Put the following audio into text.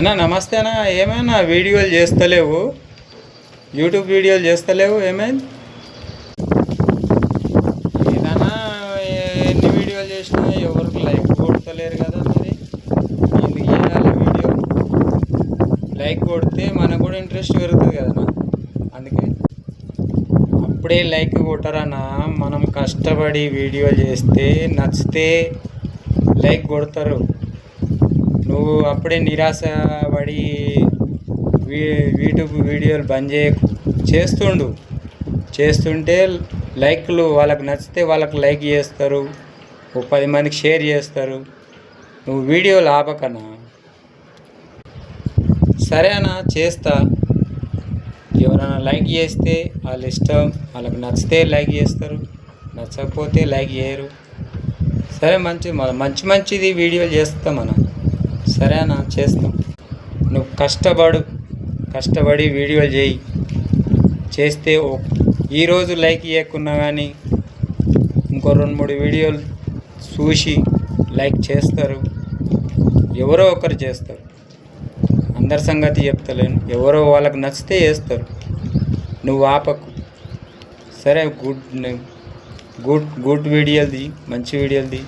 అన్నా నమస్తే అన్న. ఏమైనా వీడియోలు చేస్తలేవు, యూట్యూబ్ వీడియోలు చేస్తలేవు, ఏమైంది? ఏదన్నా ఎన్ని వీడియోలు చేసినా ఎవరికి లైక్ కొడతలేరు కదా. మరి ఎందుకు చేయాలి వీడియో? లైక్ కొడితే మనకు కూడా ఇంట్రెస్ట్ పెరుగుతుంది కదన్నా. అందుకే అప్పుడే లైక్ కొట్టరన్నా. మనం కష్టపడి వీడియోలు చేస్తే నచ్చితే లైక్ కొడతారు. నువ్వు అప్పుడే నిరాశ పడి యూట్యూబ్ వీడియోలు బంద్ చేస్తుంటే లైక్లు వాళ్ళకి నచ్చితే వాళ్ళకి లైక్ చేస్తారు, ఓ 10 మందికి షేర్ చేస్తారు. నువ్వు వీడియోలు ఆపకన్నా. సరే అన్న, చేస్తా. ఎవరైనా లైక్ చేస్తే వాళ్ళ ఇష్టం, వాళ్ళకి నచ్చితే లైక్ చేస్తారు, నచ్చకపోతే లైక్ చేయరు. సరే, మంచిది వీడియోలు చేస్తామన్నా. సరే అన్న, చేస్తాం. నువ్వు కష్టపడి వీడియోలు చేస్తే ఈరోజు లైక్ ఇవ్వకున్నా కానీ ఇంకో 2-3 వీడియోలు చూసి లైక్ చేస్తారు. ఎవరో ఒకరు చేస్తారు, అందరి సంగతి చెప్తలేను. ఎవరో వాళ్ళకి నచ్చితే చేస్తారు. నువ్వు ఆపకు. సరే, గుడ్ వీడియోలది, మంచి వీడియోలది.